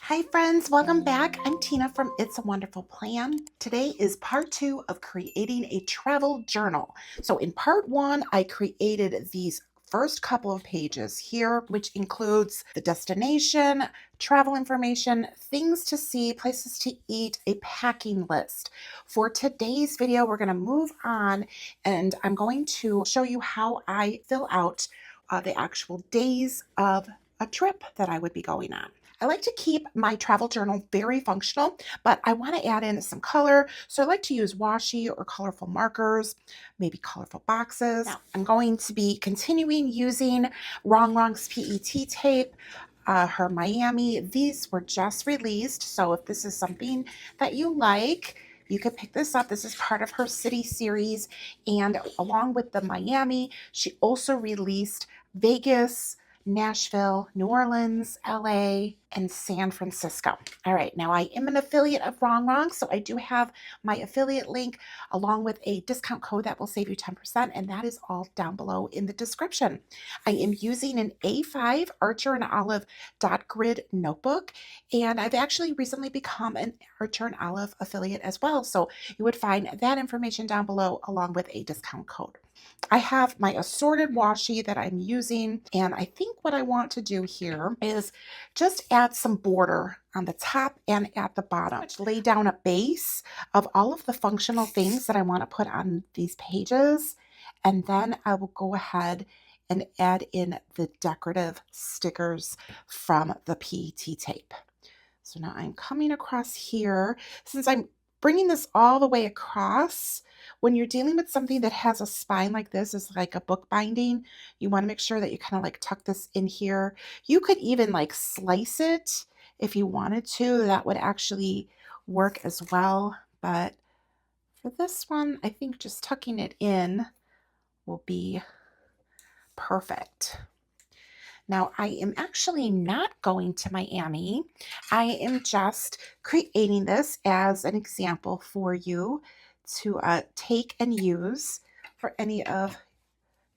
Hi friends, welcome back. I'm Tina from It's a Wonderful Plan. Today is part 2 of creating a travel journal. So in part 1, I created these first couple of pages here, which includes the destination, travel information, things to see, places to eat, a packing list. For today's video, we're going to move on and I'm going to show you how I fill out the actual days of a trip that I would be going on. I like to keep my travel journal very functional, but I want to add in some color. So I like to use washi or colorful markers, maybe colorful boxes. Now, I'm going to be continuing using RONGRONG's PET tape, her Miami. These were just released. So if this is something that you like, you could pick this up. This is part of her city series. And along with the Miami, she also released Vegas, Nashville, New Orleans, LA, and San Francisco. All right, now I am an affiliate of RONGRONG, so I do have my affiliate link along with a discount code that will save you 10%, and that is all down below in the description. I am using an A5 Archer and Olive dot grid notebook, and I've actually recently become an Archer and Olive affiliate as well, so you would find that information down below along with a discount code. I have my assorted washi that I'm using, and I think what I want to do here is just add some border on the top and at the bottom. Lay down a base of all of the functional things that I want to put on these pages, and then I will go ahead and add in the decorative stickers from the PET tape. So now I'm coming across here. Since I'm bringing this all the way across, when you're dealing with something that has a spine like this, is like a book binding, you want to make sure that you kind of like tuck this in here. You could even like slice it if you wanted to. That would actually work as well. But for this one, I think just tucking it in will be perfect. Now, I am actually not going to Miami. I am just creating this as an example for you to take and use for any of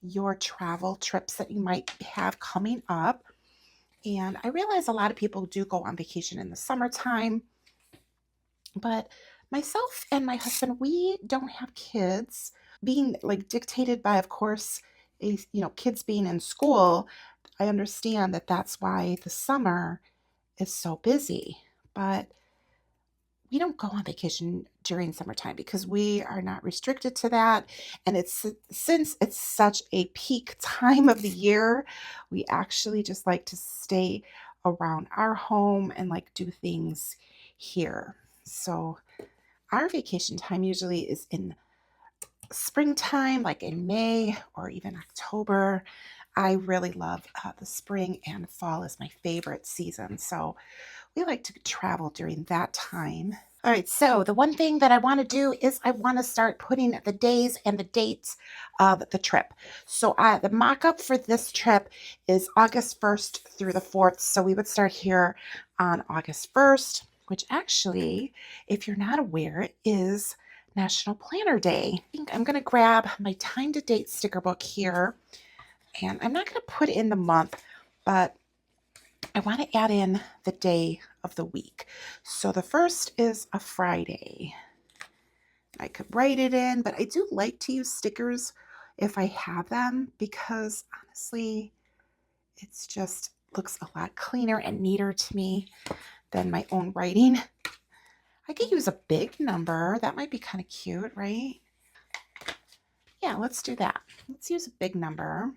your travel trips that you might have coming up. And I realize a lot of people do go on vacation in the summertime, but myself and my husband, we don't have kids. Being like dictated by, of course, kids being in school, I understand that that's why the summer is so busy. But we don't go on vacation during summertime because we are not restricted to that. And since it's such a peak time of the year, we actually just like to stay around our home and like do things here. So our vacation time usually is in springtime, like in May or even October. I really love the spring, and fall is my favorite season. So we like to travel during that time. All right, so the one thing that I want to do is I want to start putting the days and the dates of the trip. So the mock-up for this trip is August 1st through the 4th. So we would start here on August 1st, which actually, if you're not aware, is National Planner Day. I think I'm going to grab my time to date sticker book here, and I'm not going to put in the month, but I want to add in the day of the week. So the first is a Friday. I could write it in, but I do like to use stickers if I have them because honestly, it's just looks a lot cleaner and neater to me than my own writing. I could use a big number. That might be kind of cute, right? Yeah, let's do that. Let's use a big number.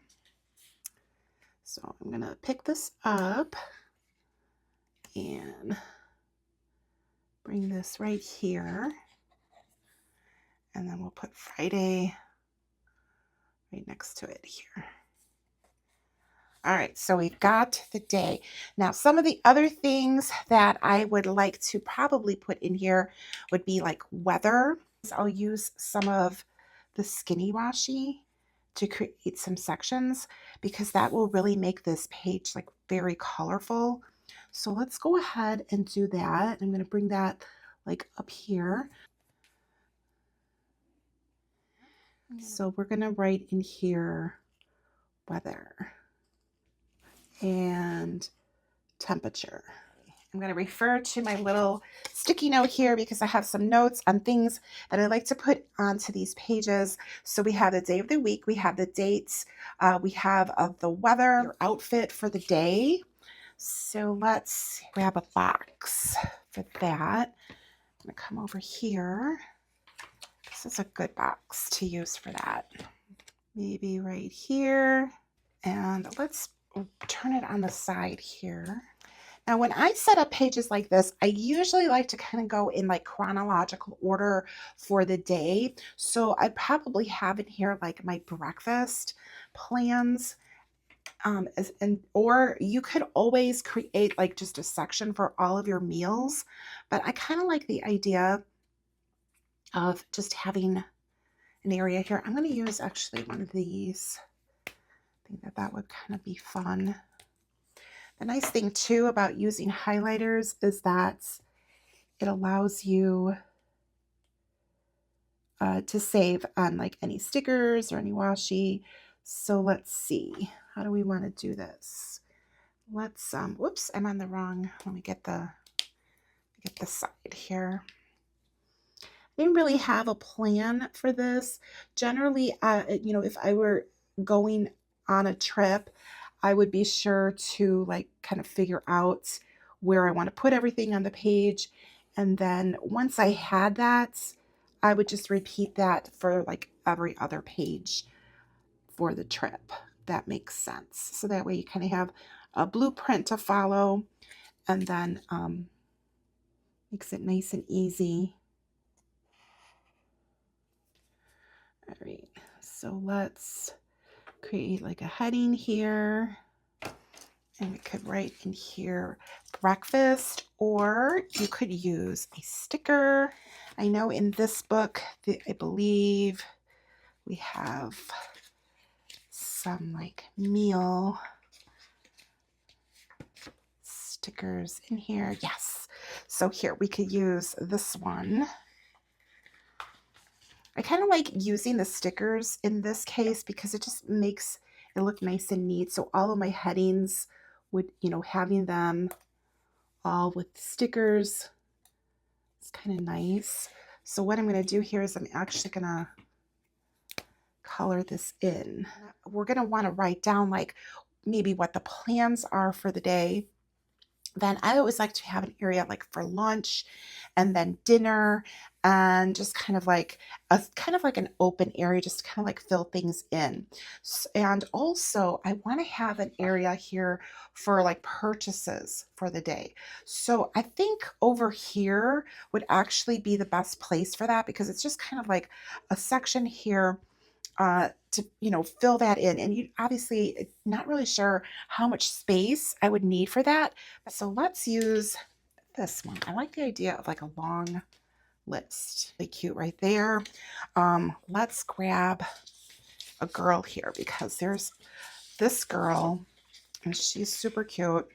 So I'm going to pick this up and bring this right here. And then we'll put Friday right next to it here. All right, so we've got the day. Now, some of the other things that I would like to probably put in here would be like weather. I'll use some of the skinny washi to create some sections because that will really make this page like very colorful. So let's go ahead and do that. I'm going to bring that like up here. So we're going to write in here weather and temperature. I'm going to refer to my little sticky note here because I have some notes on things that I like to put onto these pages. So we have the day of the week, we have the dates, we have the weather, your outfit for the day. So let's grab a box for that. I'm going to come over here. This is a good box to use for that. Maybe right here. And let's turn it on the side here. Now, when I set up pages like this, I usually like to kind of go in like chronological order for the day. So I probably have in here like my breakfast plans. Or you could always create like just a section for all of your meals. But I kind of like the idea of just having an area here. I'm going to use actually one of these. I think that that would kind of be fun. The nice thing too about using highlighters is that it allows you to save on like any stickers or any washi. So let's see, how do we want to do this? Let's, whoops, I'm on the wrong, let me get the side here. I didn't really have a plan for this. Generally, you know, if I were going on a trip, I would be sure to like kind of figure out where I want to put everything on the page. And then once I had that, I would just repeat that for like every other page for the trip. That makes sense. So that way you kind of have a blueprint to follow, and then makes it nice and easy. All right, so let's create like a heading here, and we could write in here breakfast, or you could use a sticker. I know in this book, I believe we have some like meal stickers in here. Yes, so here we could use this one. I kind of like using the stickers in this case because it just makes it look nice and neat. So all of my headings would, you know, having them all with stickers, it's kind of nice. So what I'm going to do here is I'm actually going to color this in. We're going to want to write down like maybe what the plans are for the day. Then I always like to have an area like for lunch and then dinner, and just kind of like an open area, just to kind of like fill things in. And also I want to have an area here for like purchases for the day. So I think over here would actually be the best place for that, because it's just kind of like a section here to, you know, fill that in. And you obviously not really sure how much space I would need for that. So let's use this one. I like the idea of like a long list. Really cute right there. Let's grab a girl here, because there's this girl and she's super cute.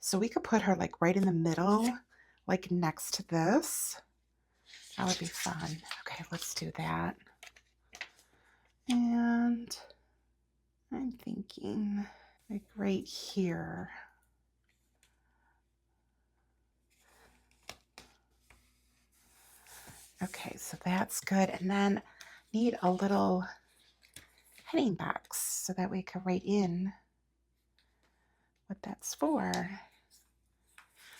So we could put her like right in the middle, like next to this. That would be fun. Okay, let's do that. And I'm thinking like right here. Okay, so that's good. And then need a little heading box so that we can write in what that's for.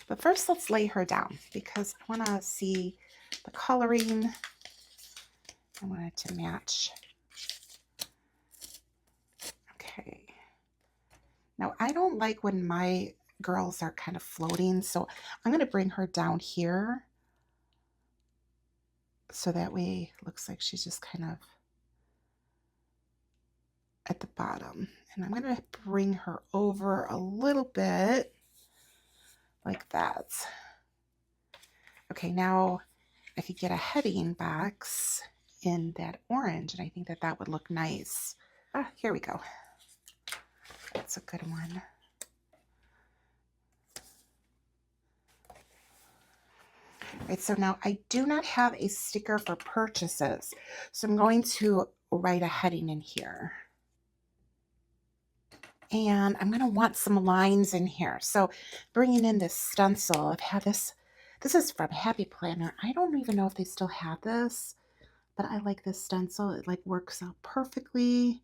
But first, let's lay her down because I want to see the coloring. I want it to match. Okay. Now, I don't like when my girls are kind of floating, so I'm going to bring her down here so that way it looks like she's just kind of at the bottom. And I'm going to bring her over a little bit like that. Okay, now I could get a heading box in that orange, and I think that that would look nice. Ah, here we go. That's a good one. All right, so now I do not have a sticker for purchases, so I'm going to write a heading in here. And I'm going to want some lines in here. So bringing in this stencil, I've had this. This is from Happy Planner. I don't even know if they still have this, but I like this stencil. It like works out perfectly.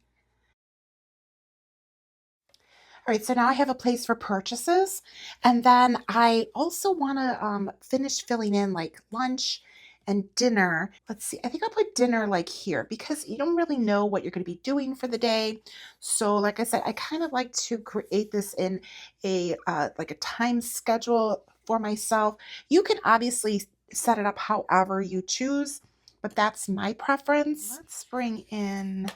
All right, so now I have a place for purchases. And then I also want to finish filling in like lunch and dinner. Let's see, I think I'll put dinner like here because you don't really know what you're going to be doing for the day. So like I said, I kind of like to create this in a like a time schedule for myself. You can obviously set it up however you choose, but that's my preference. Let's bring in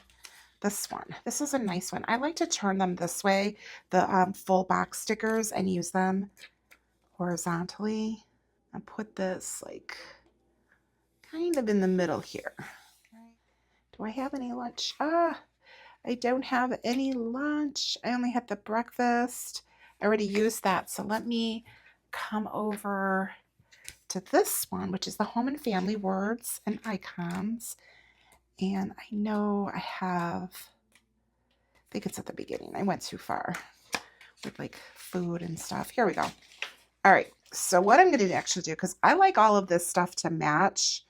this one. This is a nice one. I like to turn them this way, the full box stickers, and use them horizontally. And put this like kind of in the middle here. Do I have any lunch? I don't have any lunch. I only had the breakfast. I already used that. So let me come over to this one, which is the Home and Family Words and Icons. And I know I have, I think it's at the beginning. I went too far with like food and stuff. Here we go. All right. So what I'm going to actually do, because I like all of this stuff to match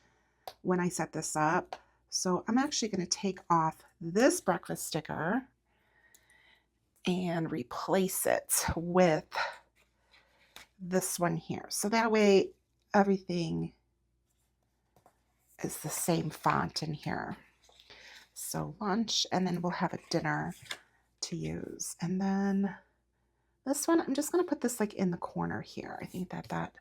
when I set this up. So I'm actually going to take off this breakfast sticker and replace it with this one here. So that way everything is the same font in here. So lunch, and then we'll have a dinner to use. And then this one, I'm just going to put this like in the corner here. I think that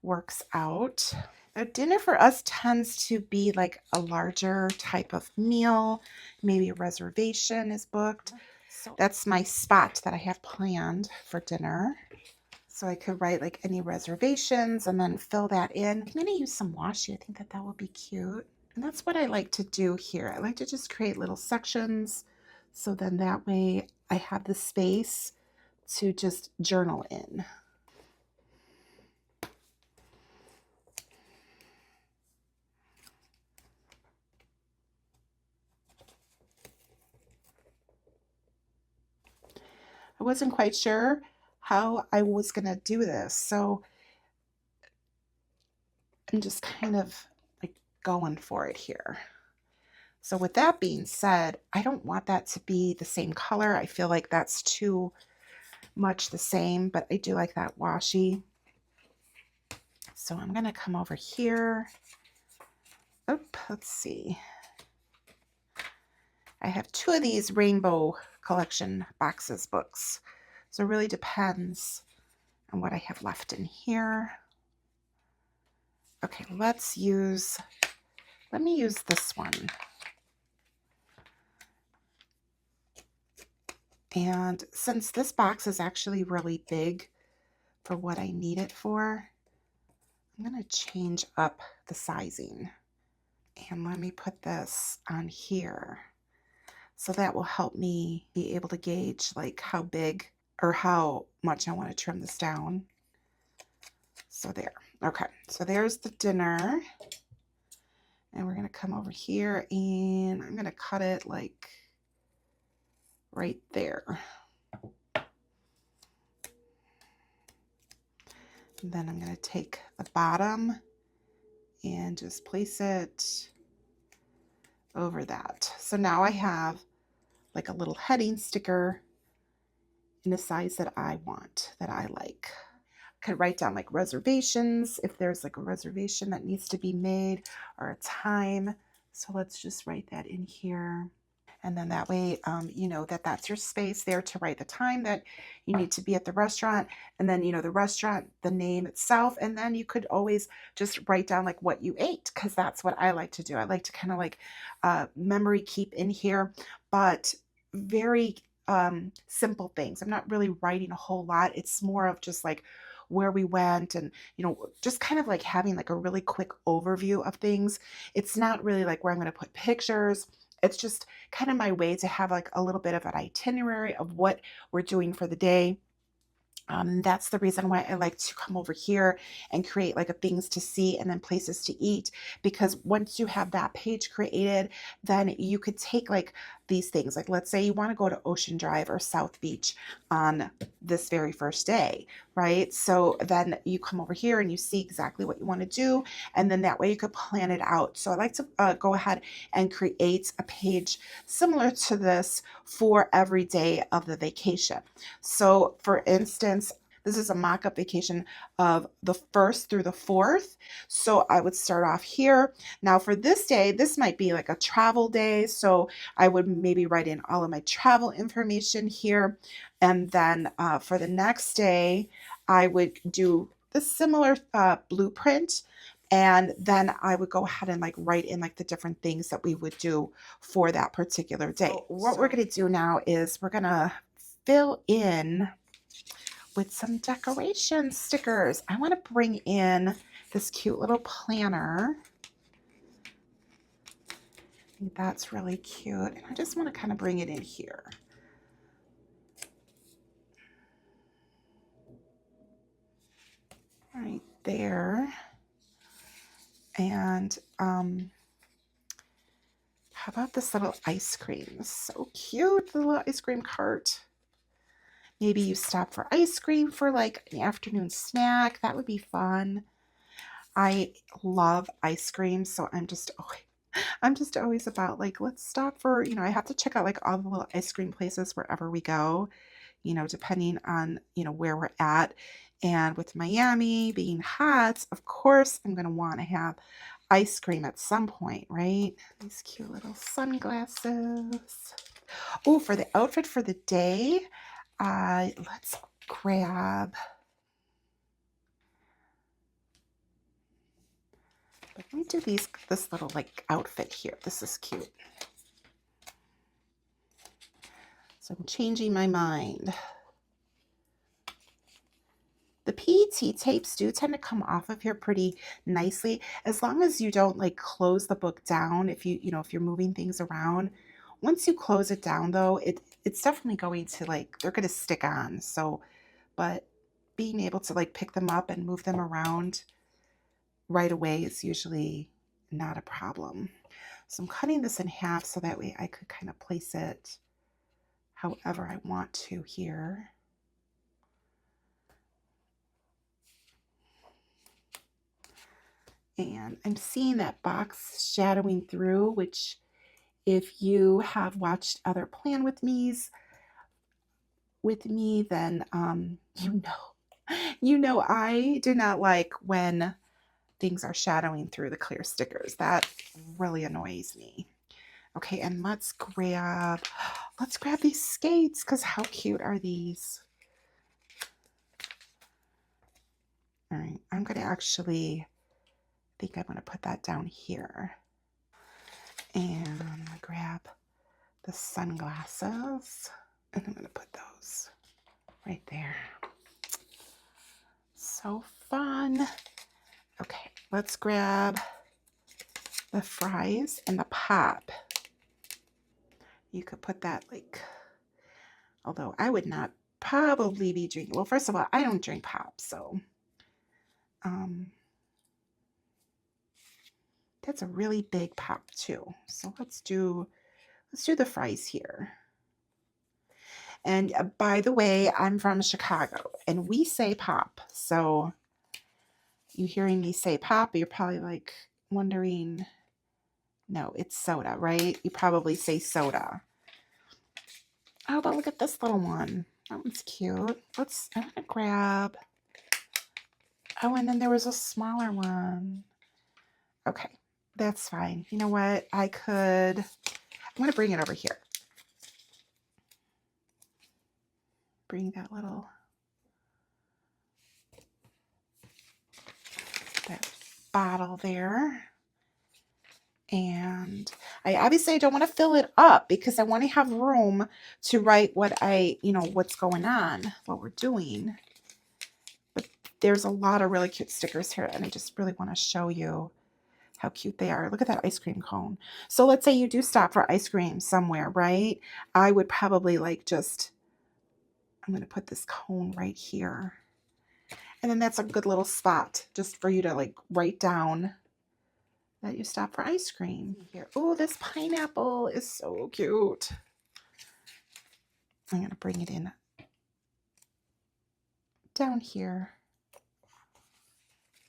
works out. Now, dinner for us tends to be like a larger type of meal. Maybe a reservation is booked. So that's my spot that I have planned for dinner. So I could write like any reservations and then fill that in. I'm going to use some washi. I think that would be cute. And that's what I like to do here. I like to just create little sections. So then that way I have the space to just journal in. I wasn't quite sure how I was going to do this. So I'm just kind of like going for it here. So with that being said, I don't want that to be the same color. I feel like that's too much the same, but I do like that washi. So I'm going to come over here. Let's see. I have 2 of these rainbow collection boxes books. So it really depends on what I have left in here. Okay, let me use this one. And since this box is actually really big for what I need it for, I'm going to change up the sizing. And let me put this on here. So that will help me be able to gauge like how big or how much I want to trim this down. So there. Okay, so there's the dinner. And we're going to come over here and I'm going to cut it like right there. And then I'm going to take the bottom and just place it over that. So now I have like a little heading sticker in a size that I want, that I like. I could write down like reservations if there's like a reservation that needs to be made or a time. So let's just write that in here. And then that way, you know that that's your space there to write the time that you need to be at the restaurant. And then, you know, the restaurant, the name itself. And then you could always just write down like what you ate, because that's what I like to do. I like to kind of like memory keep in here, but very simple things. I'm not really writing a whole lot. It's more of just like where we went and, you know, just kind of like having like a really quick overview of things. It's not really like where I'm going to put pictures. It's just kind of my way to have like a little bit of an itinerary of what we're doing for the day. That's the reason why I like to come over here and create like a things to see and then places to eat, because once you have that page created, then you could take like these things. Like let's say you want to go to Ocean Drive or South Beach on this very first day, right? So then you come over here and you see exactly what you want to do, and then that way you could plan it out. So I like to go ahead and create a page similar to this for every day of the vacation. So for instance, this is a mock-up vacation of the 1st through the 4th. So I would start off here. Now for this day, this might be like a travel day. So I would maybe write in all of my travel information here. And then for the next day, I would do the similar blueprint. And then I would go ahead and like write in like the different things that we would do for that particular day. So what we're going to do now is we're going to fill in with some decoration stickers. I want to bring in this cute little planner. I think that's really cute. And I just want to kind of bring it in here. Right there. And how about this little ice cream? So cute, the little ice cream cart. Maybe you stop for ice cream for like an afternoon snack. That would be fun. I love ice cream, so I'm just always about like, let's stop for, I have to check out like all the little ice cream places wherever we go, depending on, where we're at. And with Miami being hot, of course, I'm going to want to have ice cream at some point, right? These cute little sunglasses. Oh, for the outfit for the day, let's grab, let me do this little like outfit here. This is cute. So I'm changing my mind. The PET tapes do tend to come off of here pretty nicely, as long as you don't like close the book down. If if you're moving things around, once you close it down though, it's definitely going to like, they're going to stick on. So, but being able to like pick them up and move them around right away is usually not a problem. So I'm cutting this in half so that way I could kind of place it however I want to here. And I'm seeing that box shadowing through, which if you have watched other plan with me, then you know I do not like when things are shadowing through the clear stickers. That really annoys me. Okay, and let's grab these skates, because how cute are these? All right, I'm going to actually, I think I'm going to put that down here. And I'm going to grab the sunglasses, and I'm going to put those right there. So fun. Okay, let's grab the fries and the pop. You could put that like, although I would not probably be drinking. Well, first of all, I don't drink pop, so that's a really big pop too. So let's do the fries here. And by the way, I'm from Chicago and we say pop. So you hearing me say pop, you're probably like wondering, no, it's soda, right? You probably say soda. Oh, but look at this little one. That one's cute. I'm gonna grab, oh, and then there was a smaller one. Okay, that's fine. You know what? I'm gonna bring it over here. Bring that bottle there. And I don't want to fill it up because I want to have room to write what's going on, what we're doing. But there's a lot of really cute stickers here, and I just really want to show you how cute they are. Look at that ice cream cone. So let's say you do stop for ice cream somewhere, right? I would probably like I'm going to put this cone right here. And then that's a good little spot just for you to like write down that you stop for ice cream. Here, oh, this pineapple is so cute. I'm gonna bring it in down here.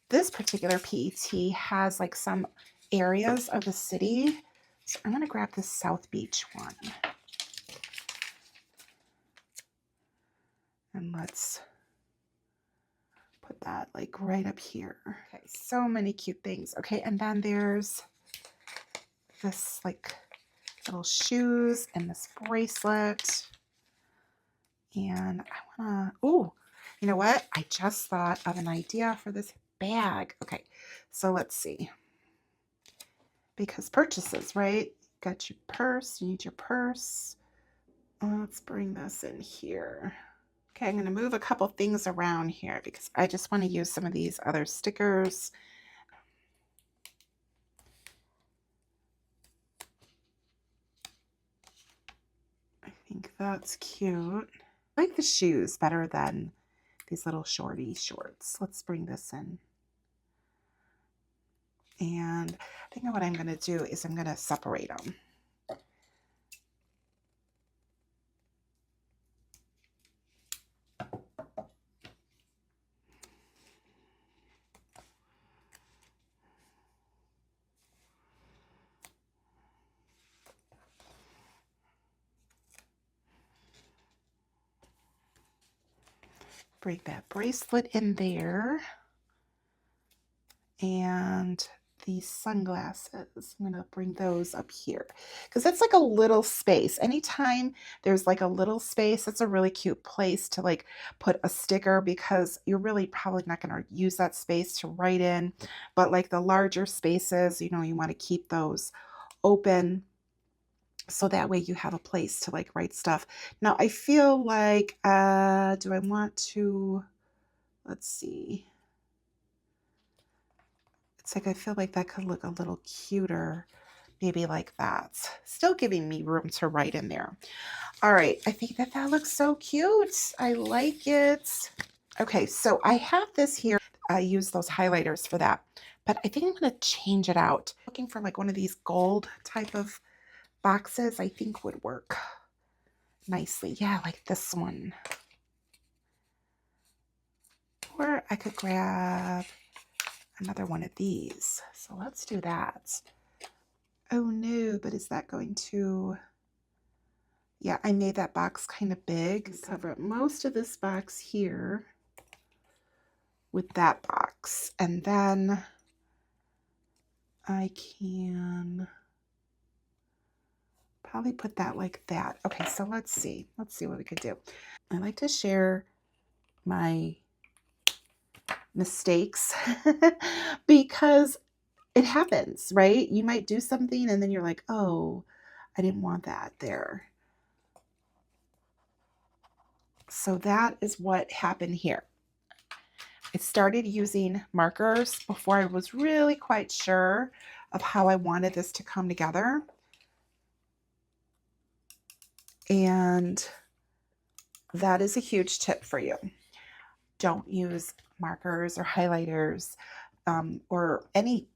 This particular PET has like some areas of the city. So I'm gonna grab this South Beach one. And let's put that like right up here. Okay, so many cute things. Okay, and then there's this like little shoes and this bracelet. And I wanna, oh, you know what? I just thought of an idea for this bag. Okay, so let's see. Because purchases, right? Got your purse, you need your purse. Let's bring this in here. Okay, I'm gonna move a couple things around here because I just wanna use some of these other stickers. I think that's cute. I like the shoes better than these little shorty shorts. Let's bring this in. And I think what I'm going to do is I'm going to separate them. Bring that bracelet in there. And these sunglasses, I'm gonna bring those up here because that's like a little space. Anytime there's like a little space, that's a really cute place to like put a sticker because you're really probably not gonna use that space to write in. But like the larger spaces, you know, you want to keep those open so that way you have a place to like write stuff. Now I feel like, do I want to, let's see. It's like I feel like that could look a little cuter, maybe like that. Still giving me room to write in there. All right, I think that that looks so cute. I like it. Okay, so I have this here. I use those highlighters for that, but I think I'm gonna change it out. Looking for like one of these gold type of boxes, I think would work nicely. Yeah, like this one. Or I could grab another one of these. So let's do that. Oh no, but is that going to, yeah, I made that box kind of big. Cover up most of this box here with that box. And then I can probably put that like that. Okay, so let's see. Let's see what we could do. I like to share my mistakes because it happens, right? You might do something and then you're like, oh, I didn't want that there. So that is what happened here. I started using markers before I was really quite sure of how I wanted this to come together. And that is a huge tip for you. Don't use markers or highlighters or any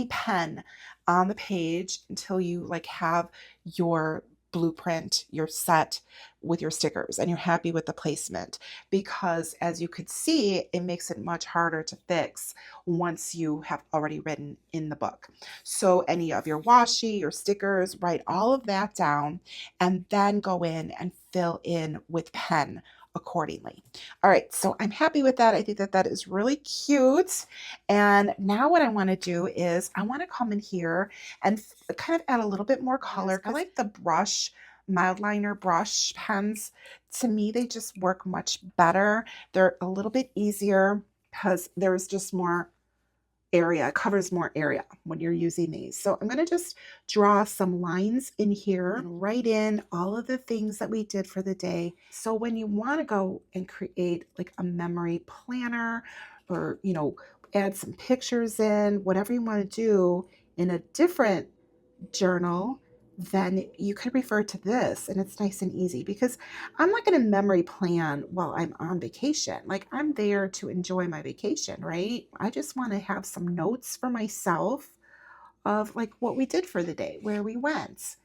pen on the page until you like have your blueprint, your set with your stickers and you're happy with the placement, because as you could see, it makes it much harder to fix once you have already written in the book. So any of your washi, your stickers, write all of that down and then go in and fill in with pen accordingly. All right, so I'm happy with that. I think that that is really cute. And now what I want to do is I want to come in here and kind of add a little bit more color. I like the brush, mild liner brush pens. To me, they just work much better. They're a little bit easier because there's just more area, covers more area when you're using these. So I'm going to just draw some lines in here and write in all of the things that we did for the day. So when you want to go and create like a memory planner or, you know, add some pictures in, whatever you want to do in a different journal, then you could refer to this and it's nice and easy, because I'm not going to memory plan while I'm on vacation. Like, I'm there to enjoy my vacation, right? I just want to have some notes for myself of like what we did for the day, where we went,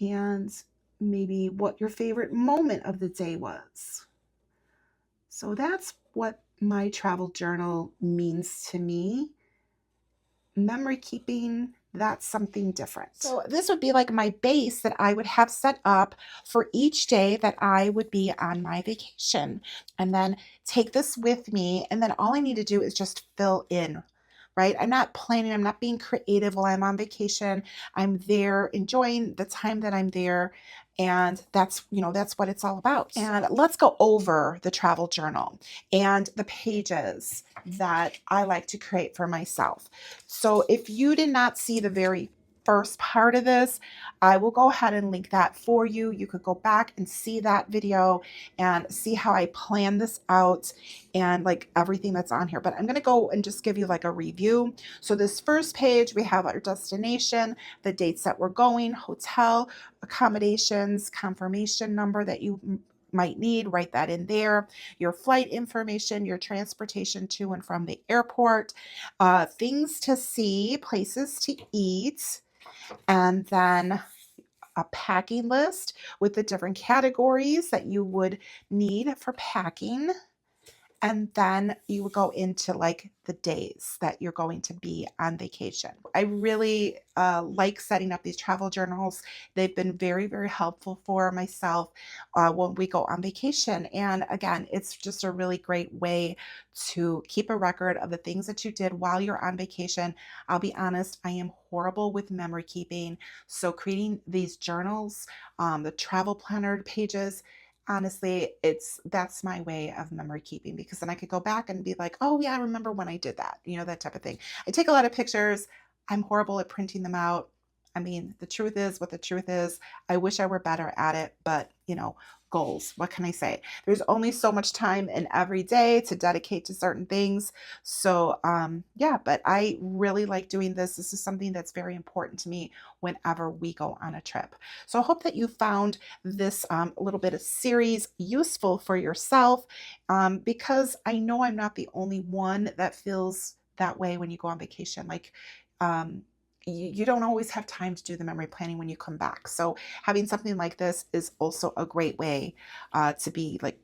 and maybe what your favorite moment of the day was. So that's what my travel journal means to me. Memory keeping, that's something different. So this would be like my base that I would have set up for each day that I would be on my vacation, and then take this with me. And then all I need to do is just fill in, right? I'm not planning, I'm not being creative while I'm on vacation. I'm there enjoying the time that I'm there. And that's, that's what it's all about. And let's go over the travel journal and the pages that I like to create for myself. So if you did not see the very first part of this, I will go ahead and link that for you. You could go back and see that video and see how I plan this out and like everything that's on here. But I'm going to go and just give you like a review. So this first page, we have our destination, the dates that we're going, hotel, accommodations, confirmation number that you might need, write that in there, your flight information, your transportation to and from the airport, things to see, places to eat, and then a packing list with the different categories that you would need for packing. And then you would go into like the days that you're going to be on vacation. I really like setting up these travel journals. They've been very, very helpful for myself when we go on vacation. And again, it's just a really great way to keep a record of the things that you did while you're on vacation. I'll be honest, I am horrible with memory keeping. So creating these journals, the travel planner pages, honestly, that's my way of memory keeping, because then I could go back and be like, oh yeah, I remember when I did that, that type of thing. I take a lot of pictures. I'm horrible at printing them out. I mean, the truth is what the truth is. I wish I were better at it, but goals. What can I say? There's only so much time in every day to dedicate to certain things. So yeah, but I really like doing this. This is something that's very important to me whenever we go on a trip. So I hope that you found this little bit of series useful for yourself, because I know I'm not the only one that feels that way when you go on vacation. Like you don't always have time to do the memory planning when you come back. So having something like this is also a great way to be like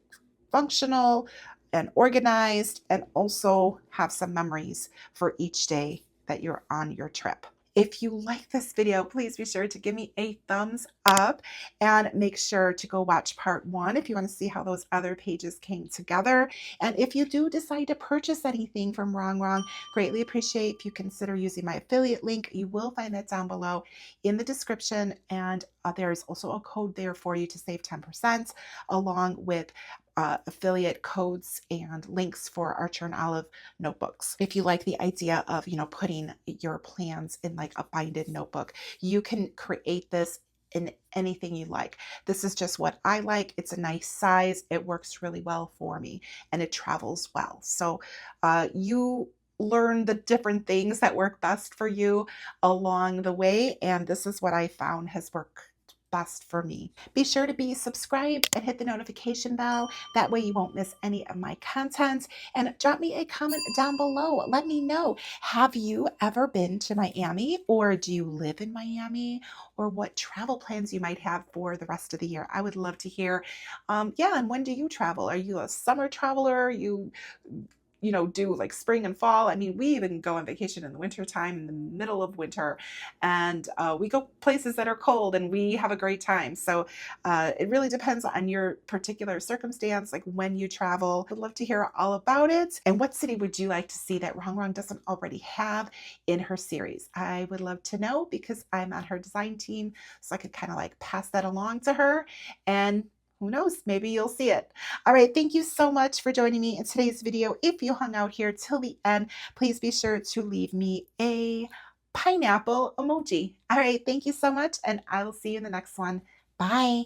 functional and organized, and also have some memories for each day that you're on your trip. If you like this video, please be sure to give me a thumbs up, and make sure to go watch part 1 if you want to see how those other pages came together. And if you do decide to purchase anything from RONGRONG, greatly appreciate if you consider using my affiliate link. You will find that down below in the description, and there's also a code there for you to save 10%, along with affiliate codes and links for Archer and Olive notebooks. If you like the idea of, putting your plans in like a binded notebook, you can create this in anything you like. This is just what I like. It's a nice size. It works really well for me, and it travels well. So you learn the different things that work best for you along the way, and this is what I found has worked best for me. Be sure to be subscribed and hit the notification bell. That way you won't miss any of my content. And drop me a comment down below. Let me know, have you ever been to Miami, or do you live in Miami, or what travel plans you might have for the rest of the year? I would love to hear. Yeah, and when do you travel? Are you a summer traveler? Do like spring and fall. I mean, we even go on vacation in the winter time, in the middle of winter, and we go places that are cold, and we have a great time. So it really depends on your particular circumstance, like when you travel. I'd love to hear all about it. And what city would you like to see that RONGRONG doesn't already have in her series? I would love to know, because I'm on her design team, so I could kind of like pass that along to her, and who knows, maybe you'll see it. All right, thank you so much for joining me in today's video. If you hung out here till the end, please be sure to leave me a pineapple emoji. All right, thank you so much, and I will see you in the next one. Bye.